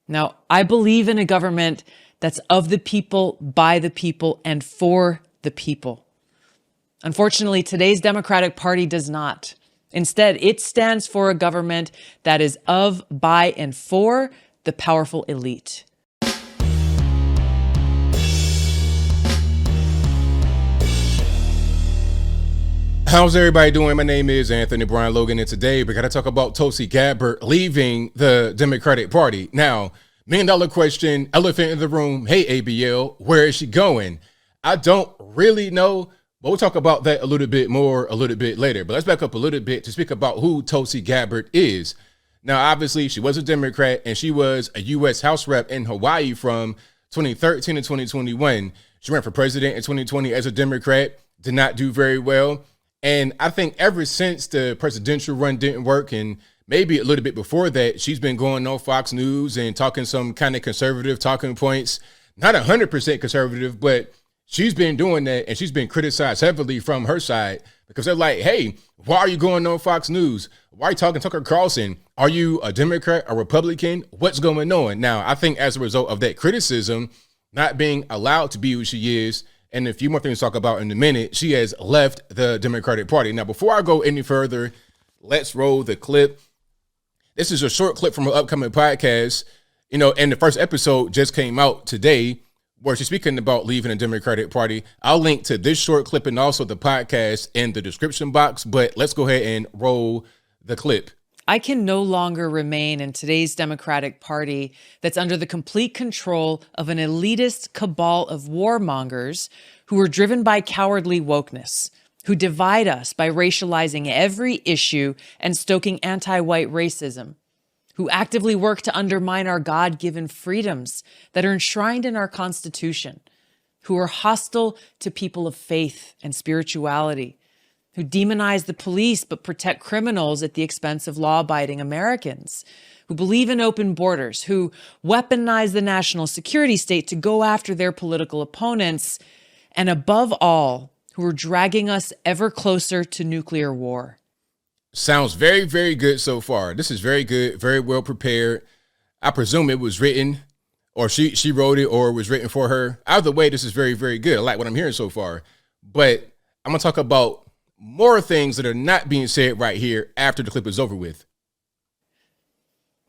Now, I believe in a government that's of the people, by the people, and for the people. Unfortunately, today's Democratic Party does not. Instead, it stands for a government that is of, by, and for the powerful elite. How's everybody doing? My name is Anthony Brian Logan, and today we're going to talk about Tulsi Gabbard leaving the Democratic Party. Now, $1 million question, elephant in the room. Hey, ABL, where is she going? I don't really know, but we'll talk about that a little bit more a little bit later. But let's back up a little bit to speak about who Tulsi Gabbard is. Now, obviously, she was a Democrat, and she was a U.S. House rep in Hawaii from 2013 to 2021. She ran for president in 2020 as a Democrat, did not do very well. And I think ever since the presidential run didn't work, and maybe a little bit before that, she's been going on Fox News and talking some kind of conservative talking points. Not 100% conservative, but she's been doing that, and she's been criticized heavily from her side because they're like, hey, why are you going on Fox News? Why are you talking Tucker Carlson? Are you a Democrat or Republican? What's going on? Now, I think as a result of that criticism, not being allowed to be who she is, and a few more things to talk about in a minute, she has left the Democratic Party. Now, before I go any further, let's roll the clip. This is a short clip from her upcoming podcast. And the first episode just came out today where she's speaking about leaving the Democratic Party. I'll link to this short clip and also the podcast in the description box, but let's go ahead and roll the clip. I can no longer remain in today's Democratic Party that's under the complete control of an elitist cabal of warmongers who are driven by cowardly wokeness, who divide us by racializing every issue and stoking anti-white racism, who actively work to undermine our God-given freedoms that are enshrined in our Constitution, who are hostile to people of faith and spirituality, who demonize the police but protect criminals at the expense of law-abiding Americans, who believe in open borders, who weaponize the national security state to go after their political opponents, and above all, who are dragging us ever closer to nuclear war. Sounds very, very good so far. This is very good, very well prepared. I presume it was written, or she wrote it, or it was written for her. Either way, this is very, very good. I like what I'm hearing so far. But I'm going to talk about more things that are not being said right here after the clip is over with.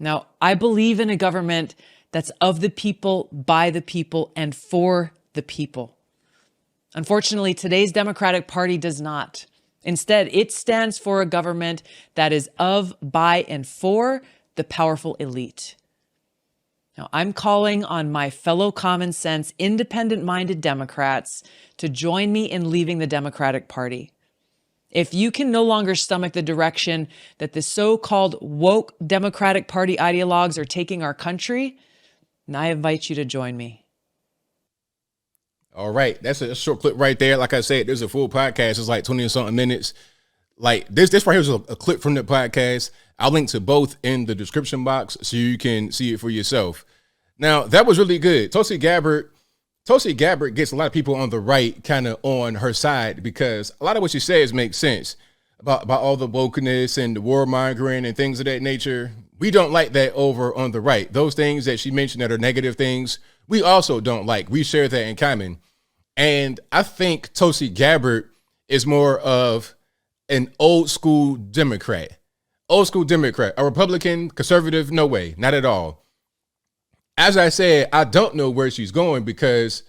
Now, I believe in a government that's of the people, by the people, and for the people. Unfortunately, today's Democratic Party does not. Instead, it stands for a government that is of, by, and for the powerful elite. Now, I'm calling on my fellow common sense, independent-minded Democrats to join me in leaving the Democratic Party. If you can no longer stomach the direction that the so-called woke Democratic Party ideologues are taking our country, then I invite you to join me. All right. That's a short clip right there. Like I said, there's a full podcast. It's like 20 and something minutes. Like this right here is a clip from the podcast. I'll link to both in the description box so you can see it for yourself. Now, that was really good. Tulsi Gabbard gets a lot of people on the right kind of on her side because a lot of what she says makes sense about all the wokeness and the warmongering and things of that nature. We don't like that over on the right. Those things that she mentioned that are negative things, we also don't like. We share that in common. And I think Tulsi Gabbard is more of an old school Democrat. Old school Democrat. A Republican, conservative, no way. Not at all. As I said, I don't know where she's going because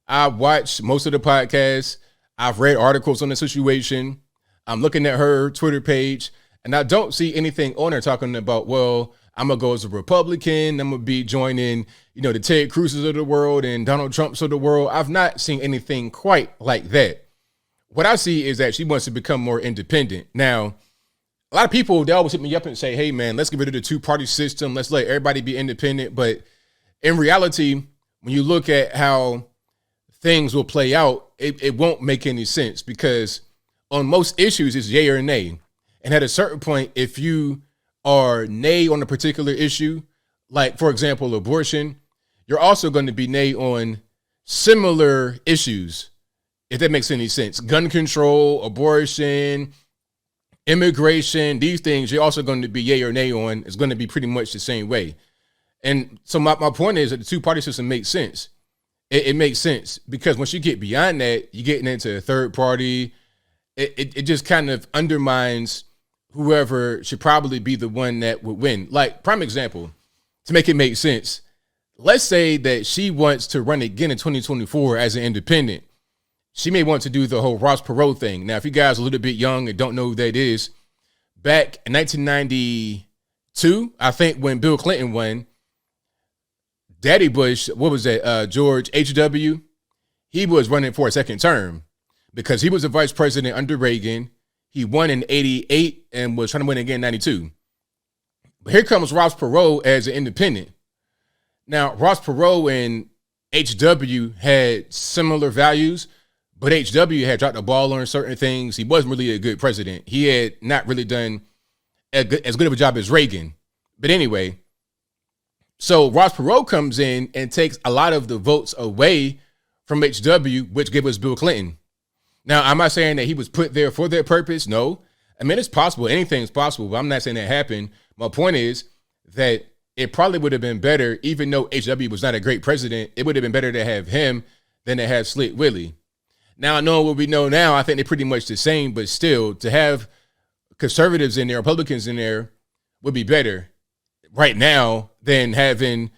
I watched most of the podcasts. I've read articles on the situation. I'm looking at her Twitter page, and I don't see anything on her talking about, well, I'm going to go as a Republican. I'm going to be joining, the Ted Cruz's of the world and Donald Trump's of the world. I've not seen anything quite like that. What I see is that she wants to become more independent. Now, a lot of people, they always hit me up and say, hey, man, let's get rid of the two-party system. Let's let everybody be independent. But in reality, when you look at how things will play out, it won't make any sense because on most issues, it's yay or nay. And at a certain point, if you are nay on a particular issue, like, for example, abortion, you're also going to be nay on similar issues, if that makes any sense. Gun control, abortion, immigration, these things you're also going to be yay or nay on. It's going to be pretty much the same way. And so my point is that the two-party system makes sense. It makes sense because once you get beyond that, you're getting into a third party. It just kind of undermines whoever should probably be the one that would win. Like, prime example, to make it make sense, let's say that she wants to run again in 2024 as an independent. She may want to do the whole Ross Perot thing. Now, if you guys are a little bit young and don't know who that is, back in 1992, I think when Bill Clinton won, Daddy Bush, what was that, George H.W., he was running for a second term because he was the vice president under Reagan. He won in 88 and was trying to win again in 92. But here comes Ross Perot as an independent. Now, Ross Perot and H.W. had similar values, but H.W. had dropped the ball on certain things. He wasn't really a good president. He had not really done as good of a job as Reagan. But anyway, so Ross Perot comes in and takes a lot of the votes away from H.W., which gave us Bill Clinton. Now, I'm not saying that he was put there for that purpose. No. I mean, it's possible. Anything's possible, but I'm not saying that happened. My point is that it probably would have been better, even though H.W. was not a great president, it would have been better to have him than to have Slick Willie. Now, knowing what we know now, I think they're pretty much the same, but still, to have conservatives in there, Republicans in there, would be better right now than having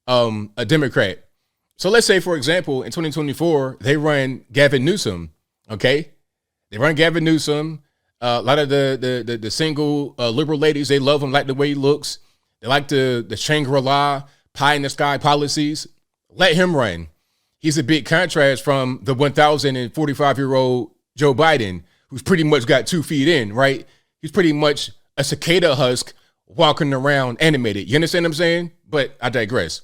a Democrat. So let's say, for example, in 2024, they run Gavin Newsom, okay? They run Gavin Newsom. A lot of the single liberal ladies, they love him, like the way he looks. They like the Shangri-La, pie in the sky policies. Let him run. He's a big contrast from the 1,045-year-old Joe Biden, who's pretty much got 2 feet in, right? He's pretty much a cicada husk walking around animated. You understand what I'm saying? But I digress.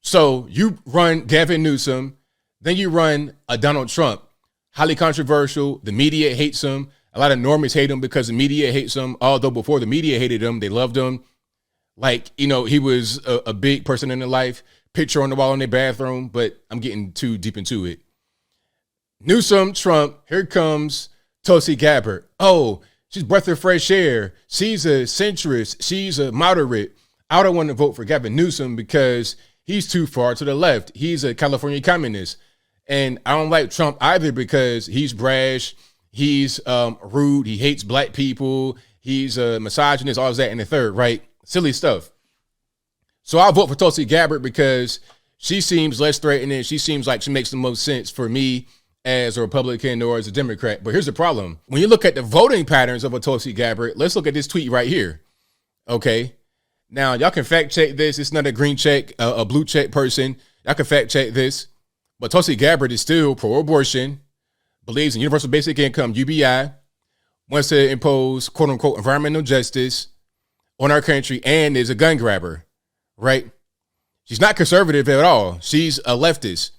So you run Gavin Newsom, then you run a Donald Trump. Highly controversial. The media hates him. A lot of normies hate him because the media hates him. Although before the media hated him, they loved him. Like, you know, he was a big person in their life. Picture on the wall in their bathroom, but I'm getting too deep into it. Newsom, Trump, here comes Tulsi Gabbard. Oh, she's breath of fresh air. She's a centrist. She's a moderate. I don't want to vote for Gavin Newsom because he's too far to the left. He's a California communist. And I don't like Trump either because he's brash. He's rude. He hates black people. He's a misogynist, all that in the third, right? Silly stuff. So I'll vote for Tulsi Gabbard because she seems less threatening. She seems like she makes the most sense for me as a Republican or as a Democrat. But here's the problem. When you look at the voting patterns of a Tulsi Gabbard, let's look at this tweet right here. Okay. Now, y'all can fact check this. It's not a green check, a blue check person. Y'all can fact check this. But Tulsi Gabbard is still pro-abortion, believes in universal basic income, UBI, wants to impose, quote unquote, environmental justice on our country, and is a gun grabber, right? She's not conservative at all. She's a leftist.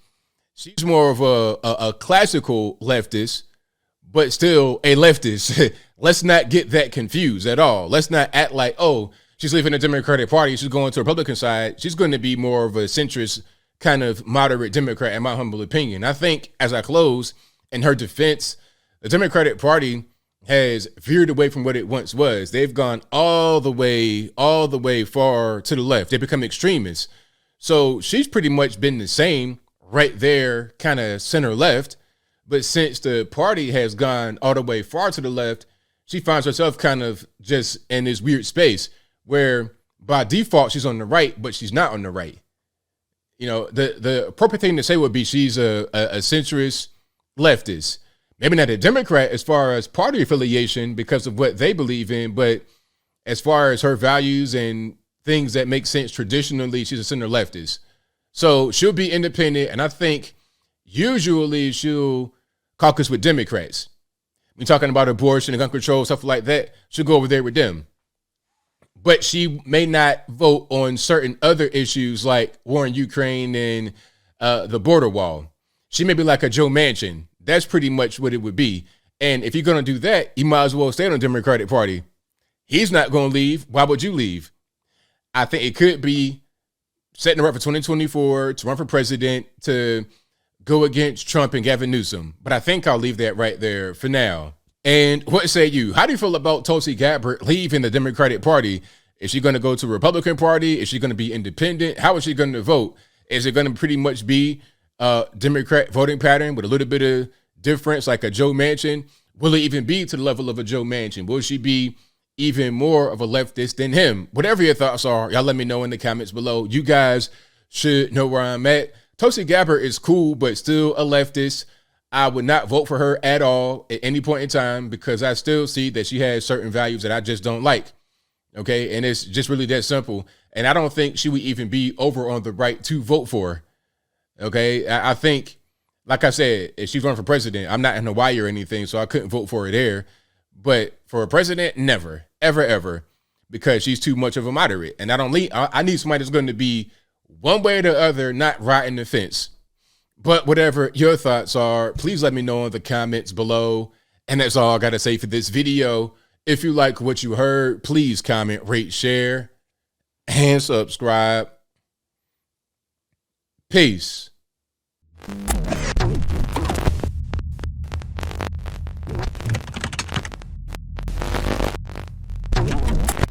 She's more of a classical leftist, but still a leftist. Let's not get that confused at all. Let's not act like, oh, she's leaving the Democratic Party, she's going to the Republican side. She's going to be more of a centrist kind of moderate Democrat, in my humble opinion. I think, as I close, in her defense, the Democratic Party has veered away from what it once was. They've gone all the way far to the left. They become extremists. So she's pretty much been the same right there, kind of center left. But since the party has gone all the way far to the left, she finds herself kind of just in this weird space where by default she's on the right, but she's not on the right. You know, the appropriate thing to say would be she's a centrist leftist. Maybe not a Democrat as far as party affiliation because of what they believe in, but as far as her values and things that make sense traditionally, she's a center leftist. So she'll be independent, and I think usually she'll caucus with Democrats. We're talking about abortion and gun control, stuff like that. She'll go over there with them. But she may not vote on certain other issues like war in Ukraine and the border wall. She may be like a Joe Manchin. That's pretty much what it would be. And if you're going to do that, you might as well stay on the Democratic Party. He's not going to leave. Why would you leave? I think it could be setting her up for 2024 to run for president, to go against Trump and Gavin Newsom. But I think I'll leave that right there for now. And what say you? How do you feel about Tulsi Gabbard leaving the Democratic Party? Is she going to go to the Republican Party? Is she going to be independent? How is she going to vote? Is it going to pretty much be a Democrat voting pattern with a little bit of difference, like a Joe Manchin? Will it even be to the level of a Joe Manchin? Will she be even more of a leftist than him? Whatever your thoughts are, y'all let me know in the comments below. You guys should know where I'm at. Tulsi Gabbard is cool, but still a leftist. I would not vote for her at all at any point in time because I still see that she has certain values that I just don't like. Okay, and it's just really that simple. And I don't think she would even be over on the right to vote for her. Okay, I think, like I said, if she's running for president, I'm not in Hawaii or anything, so I couldn't vote for her there. But for a president, never, ever, ever, because she's too much of a moderate. And I need somebody that's going to be one way or the other, not riding the fence. But whatever your thoughts are, please let me know in the comments below. And that's all I got to say for this video. If you like what you heard, please comment, rate, share, and subscribe. Peace.